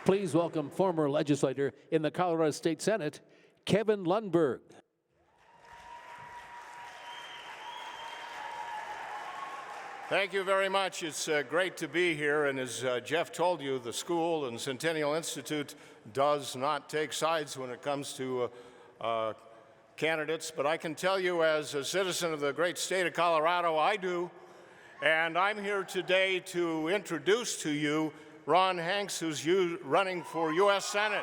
Please welcome former legislator in the Colorado State Senate, Kevin Lundberg. Thank you very much. It's great to be here, and as Jeff told you, the school and Centennial Institute does not take sides when it comes to candidates, but I can tell you as a citizen of the great state of Colorado, I do, and I'm here today to introduce to you Ron Hanks, who's running for U.S. Senate.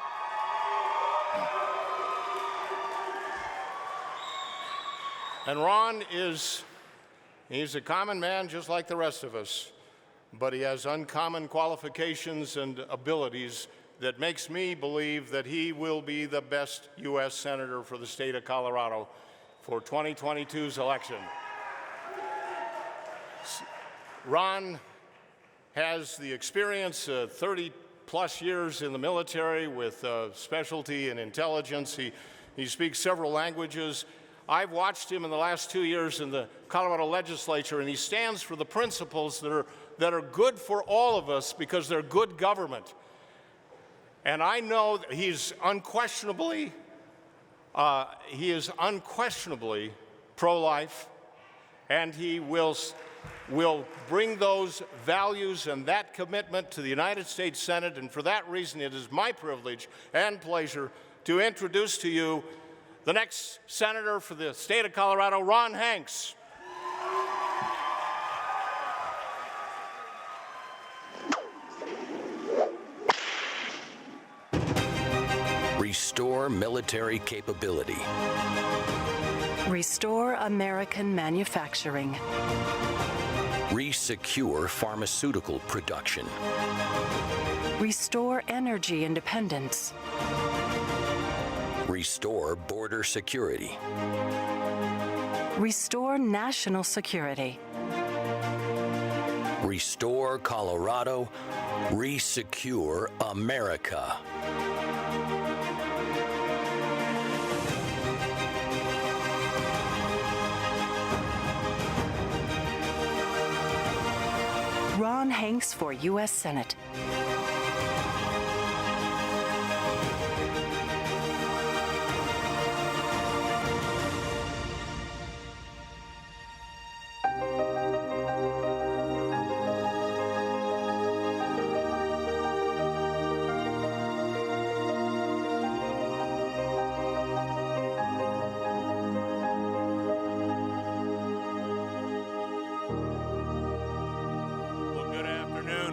And Ron he's a common man just like the rest of us, but he has uncommon qualifications and abilities that makes me believe that he will be the best U.S. Senator for the state of Colorado for 2022's election. Ron has the experience, 30-plus years in the military with specialty in intelligence. He speaks several languages. I've watched him in the last 2 years in the Colorado legislature, and he stands for the principles that are good for all of us because they're good government. And I know that he is unquestionably pro-life, and he will bring those values and that commitment to the United States Senate, and for that reason it is my privilege and pleasure to introduce to you the next senator for the state of Colorado, Ron Hanks. Restore military capability. Restore American manufacturing. Resecure pharmaceutical production. Restore energy independence. Restore border security. Restore national security. Restore Colorado. Resecure America. Ron Hanks for U.S. Senate.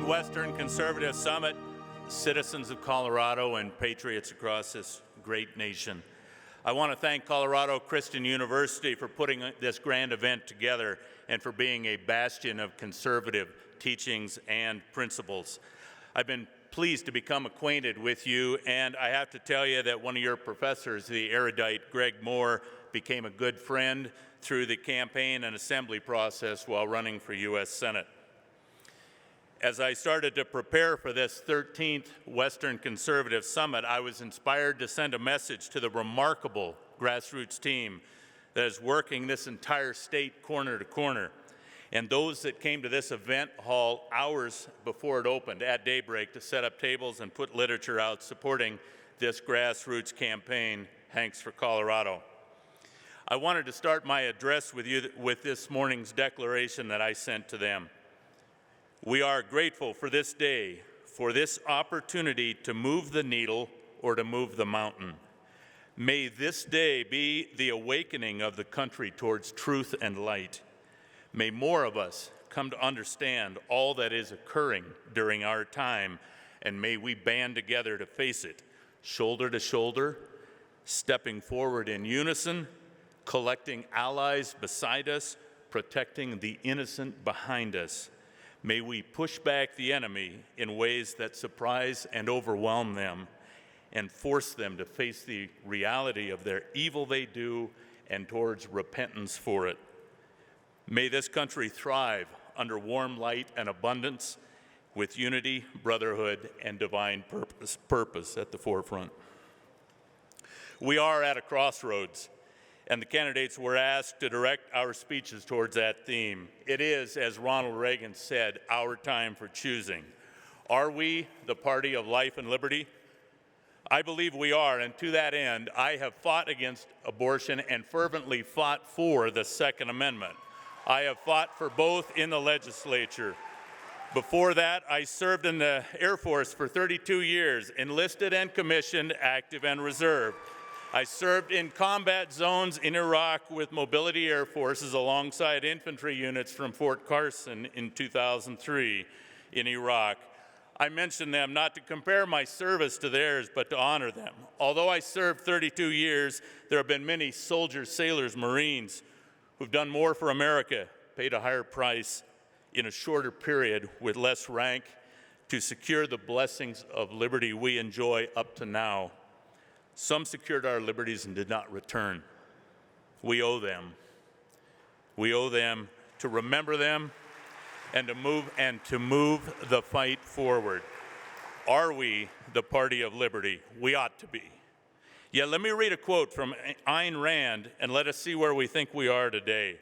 Western Conservative Summit, citizens of Colorado and patriots across this great nation. I want to thank Colorado Christian University for putting this grand event together and for being a bastion of conservative teachings and principles. I've been pleased to become acquainted with you, and I have to tell you that one of your professors, the erudite Greg Moore, became a good friend through the campaign and assembly process while running for U.S. Senate. As I started to prepare for this 13th Western Conservative Summit, I was inspired to send a message to the remarkable grassroots team that is working this entire state corner to corner, and those that came to this event hall hours before it opened at daybreak to set up tables and put literature out supporting this grassroots campaign, Hanks for Colorado. I wanted to start my address with you with this morning's declaration that I sent to them. We are grateful for this day, for this opportunity to move the needle or to move the mountain. May this day be the awakening of the country towards truth and light. May more of us come to understand all that is occurring during our time, and may we band together to face it, shoulder to shoulder, stepping forward in unison, collecting allies beside us, protecting the innocent behind us. May we push back the enemy in ways that surprise and overwhelm them and force them to face the reality of their evil they do and towards repentance for it. May this country thrive under warm light and abundance with unity, brotherhood, and divine purpose at the forefront. We are at a crossroads, and the candidates were asked to direct our speeches towards that theme. It is, as Ronald Reagan said, our time for choosing. Are we the party of life and liberty? I believe we are, and to that end, I have fought against abortion and fervently fought for the Second Amendment. I have fought for both in the legislature. Before that, I served in the Air Force for 32 years, enlisted and commissioned, active and reserve. I served in combat zones in Iraq with mobility air forces alongside infantry units from Fort Carson in 2003 in Iraq. I mention them not to compare my service to theirs, but to honor them. Although I served 32 years, there have been many soldiers, sailors, Marines who've done more for America, paid a higher price in a shorter period with less rank to secure the blessings of liberty we enjoy up to now. Some secured our liberties and did not return. We owe them. We owe them to remember them and to move the fight forward. Are we the party of liberty? We ought to be. Yet let me read a quote from Ayn Rand and let us see where we think we are today.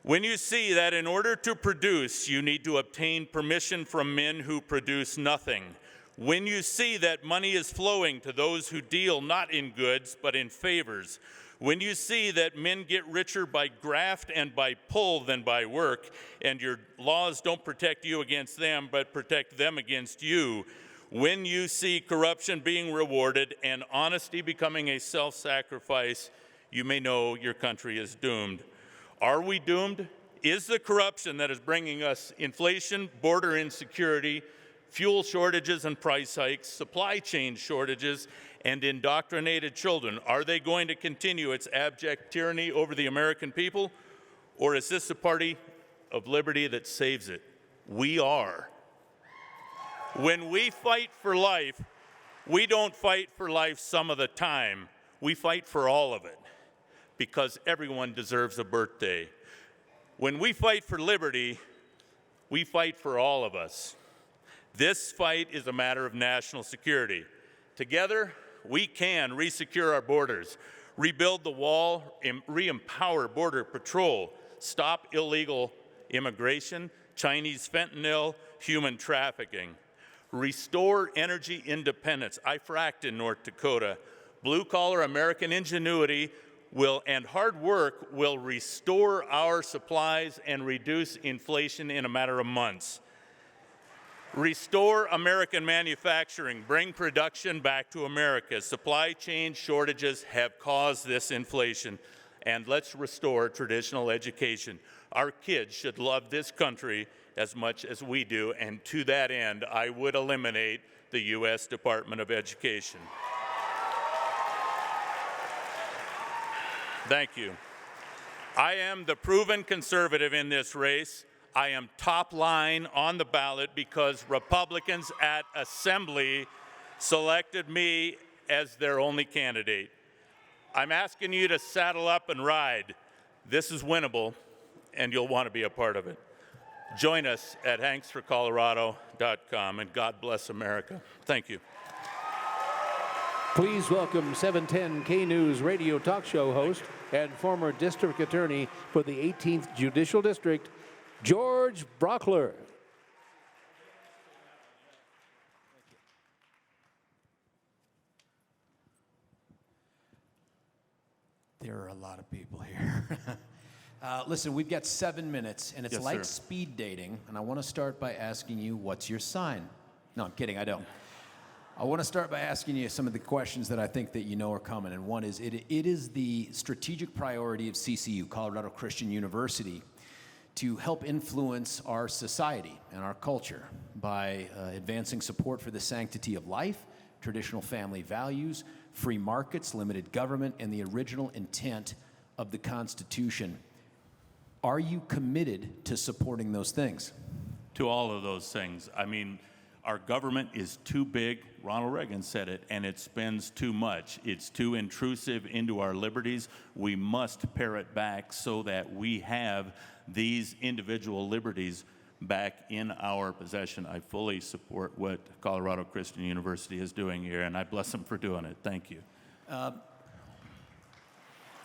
When you see that in order to produce, you need to obtain permission from men who produce nothing. When you see that money is flowing to those who deal not in goods, but in favors. When you see that men get richer by graft and by pull than by work, and your laws don't protect you against them, but protect them against you. When you see corruption being rewarded and honesty becoming a self-sacrifice, you may know your country is doomed. Are we doomed? Is the corruption that is bringing us inflation, border insecurity, fuel shortages and price hikes, supply chain shortages, and indoctrinated children, are they going to continue its abject tyranny over the American people? Or is this a party of liberty that saves it? We are. When we fight for life, we don't fight for life some of the time. We fight for all of it, because everyone deserves a birthday. When we fight for liberty, we fight for all of us. This fight is a matter of national security. Together, we can resecure our borders, rebuild the wall, re-empower Border Patrol, stop illegal immigration, Chinese fentanyl, human trafficking, restore energy independence. I fracked in North Dakota. Blue-collar American ingenuity and hard work will restore our supplies and reduce inflation in a matter of months. Restore American manufacturing, bring production back to America. Supply chain shortages have caused this inflation, and let's restore traditional education. Our kids should love this country as much as we do, and to that end, I would eliminate the U.S. Department of Education. Thank you. I am the proven conservative in this race. I am top line on the ballot because Republicans at Assembly selected me as their only candidate. I'm asking you to saddle up and ride. This is winnable, and you'll want to be a part of it. Join us at hanksforcolorado.com, and God bless America. Thank you. Please welcome 710 K News radio talk show host and former district attorney for the 18th Judicial District, George Brockler. There are a lot of people here. Listen, we've got 7 minutes, and it's Yes, like sir. speed dating, and I want to start by asking you, what's your sign? No, I'm kidding, I don't. I want to start by asking you some of the questions that I think that you know are coming, and one is, it is the strategic priority of CCU, Colorado Christian University, to help influence our society and our culture by advancing support for the sanctity of life, traditional family values, free markets, limited government, and the original intent of the Constitution. Are you committed to supporting those things? To all of those things. I mean, our government is too big, Ronald Reagan said it, and it spends too much. It's too intrusive into our liberties. We must pare it back so that we have these individual liberties back in our possession. I fully support what Colorado Christian University is doing here, and I bless them for doing it. Thank you.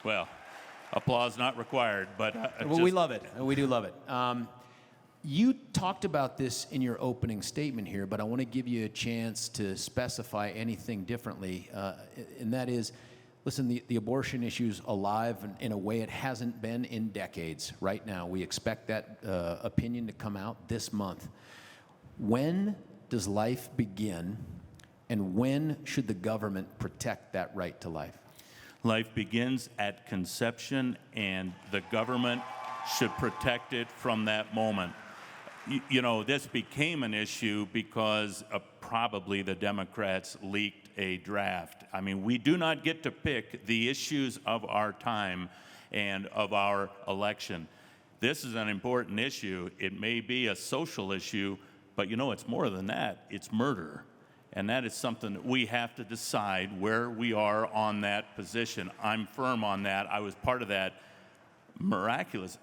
Well, applause not required, but Well, we love it. We do love it. You talked about this in your opening statement here, but I want to give you a chance to specify anything differently, and that is, listen, the abortion issue's alive in a way it hasn't been in decades right now. We expect that opinion to come out this month. When does life begin, and when should the government protect that right to life? Life begins at conception, and the government should protect it from that moment. You know, this became an issue because probably the Democrats leaked a draft. I mean, we do not get to pick the issues of our time and of our election. This is an important issue. It may be a social issue, but you know, it's more than that. It's murder. And that is something that we have to decide where we are on that position. I'm firm on that. I was part of that miraculous,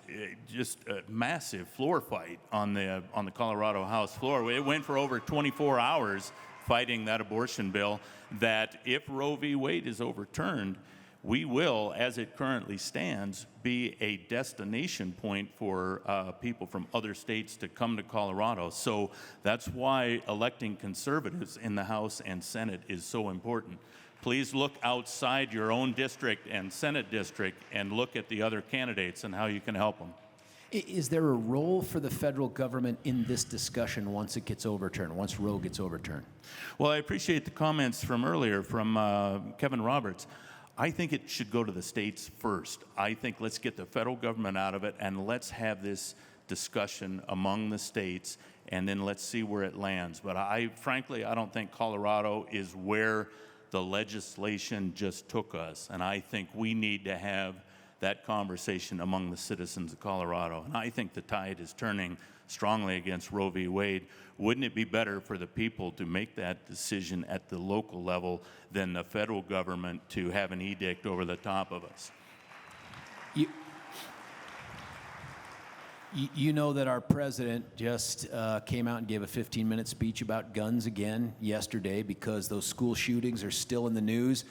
just a massive floor fight on the Colorado House floor. It went for over 24 hours fighting that abortion bill, that if Roe v. Wade is overturned, we will, as it currently stands, be a destination point for people from other states to come to Colorado. So that's why electing conservatives in the House and Senate is so important. Please look outside your own district and Senate district and look at the other candidates and how you can help them. Is there a role for the federal government in this discussion once it gets overturned, once Roe gets overturned? Well, I appreciate the comments from earlier from Kevin Roberts. I think it should go to the states first. I think let's get the federal government out of it and let's have this discussion among the states, and then let's see where it lands. But frankly, I don't think Colorado is where the legislation just took us, and I think we need to have that conversation among the citizens of Colorado. And I think the tide is turning strongly against Roe v. Wade. Wouldn't it be better for the people to make that decision at the local level than the federal government to have an edict over the top of us? You know that our president just came out and gave a 15-minute speech about guns again yesterday because those school shootings are still in the news.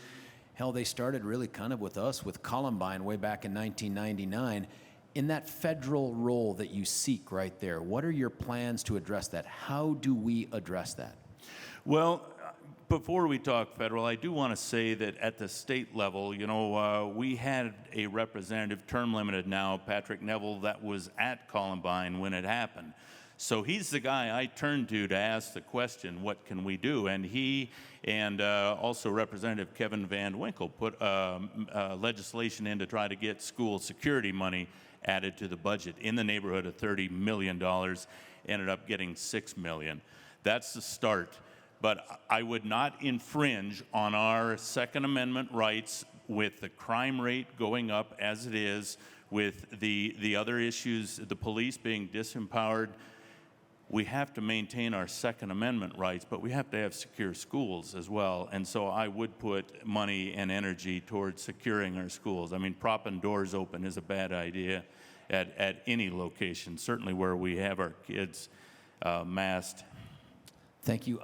Hell, they started really kind of with us, with Columbine way back in 1999. In that federal role that you seek right there, what are your plans to address that? How do we address that? Well, before we talk federal, I do want to say that at the state level, you know, we had a representative, term limited now, Patrick Neville, that was at Columbine when it happened. So he's the guy I turned to ask the question, what can we do? And he and also Representative Kevin Van Winkle put legislation in to try to get school security money added to the budget in the neighborhood of $30 million, ended up getting $6 million. That's the start. But I would not infringe on our Second Amendment rights with the crime rate going up as it is, with the other issues, the police being disempowered. We have to maintain our Second Amendment rights, but we have to have secure schools as well. And so I would put money and energy towards securing our schools. I mean, propping doors open is a bad idea at any location, certainly where we have our kids masked. Thank you.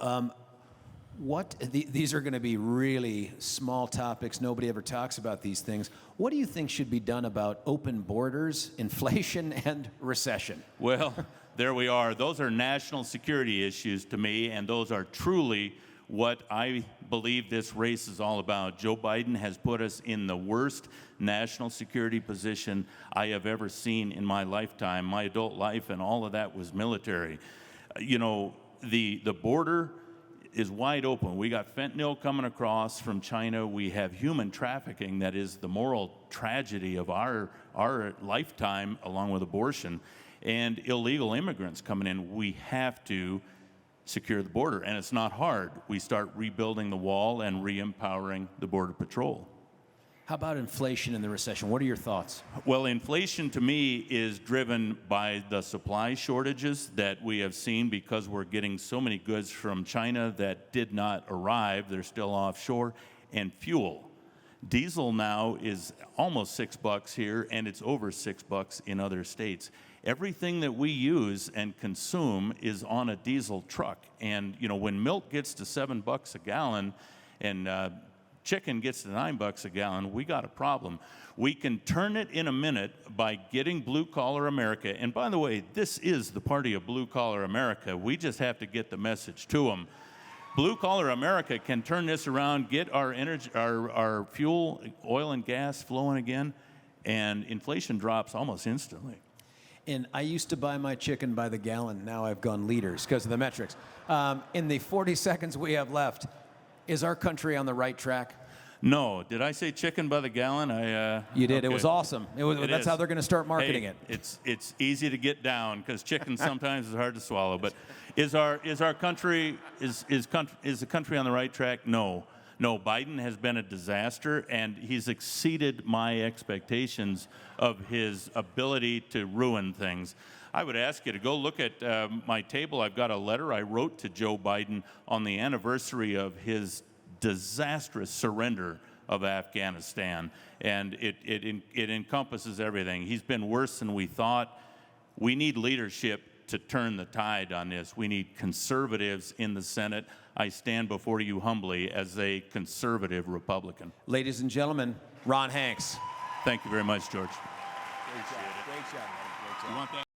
These are going to be really small topics. Nobody ever talks about these things. What do you think should be done about open borders, inflation, and recession? Well, there we are. Those are national security issues to me, and those are truly what I believe this race is all about. Joe Biden has put us in the worst national security position I have ever seen in my lifetime. My adult life and all of that was military. You know, the border is wide open. We got fentanyl coming across from China. We have human trafficking that is the moral tragedy of our lifetime, along with abortion, and illegal immigrants coming in. We have to secure the border, and it's not hard. We start rebuilding the wall and re-empowering the Border Patrol. How about inflation and the recession? What are your thoughts? Well, inflation to me is driven by the supply shortages that we have seen because we're getting so many goods from China that did not arrive. They're still offshore. And fuel. Diesel now is almost $6 here, and it's over $6 in other states. Everything that we use and consume is on a diesel truck. And, you know, when milk gets to $7 a gallon and chicken gets to $9 a gallon, we got a problem. We can turn it in a minute by getting Blue Collar America. And by the way, this is the party of Blue Collar America. We just have to get the message to them. Blue Collar America can turn this around, get our energy, our fuel, oil and gas flowing again, and inflation drops almost instantly. And I used to buy my chicken by the gallon. Now I've gone liters because of the metrics. In the 40 seconds we have left, is our country on the right track? No. Did I say chicken by the gallon? You did. Okay. It was awesome. That's how they're going to start marketing it. It's easy to get down because chicken sometimes is hard to swallow. But is the country on the right track? No. No, Biden has been a disaster, and he's exceeded my expectations of his ability to ruin things. I would ask you to go look at my table. I've got a letter I wrote to Joe Biden on the anniversary of his disastrous surrender of Afghanistan, and it encompasses everything. He's been worse than we thought. We need leadership to turn the tide on this. We need conservatives in the Senate. I stand before you humbly as a conservative Republican. Ladies and gentlemen, Ron Hanks. Thank you very much, George. Great job. Great job. You want that?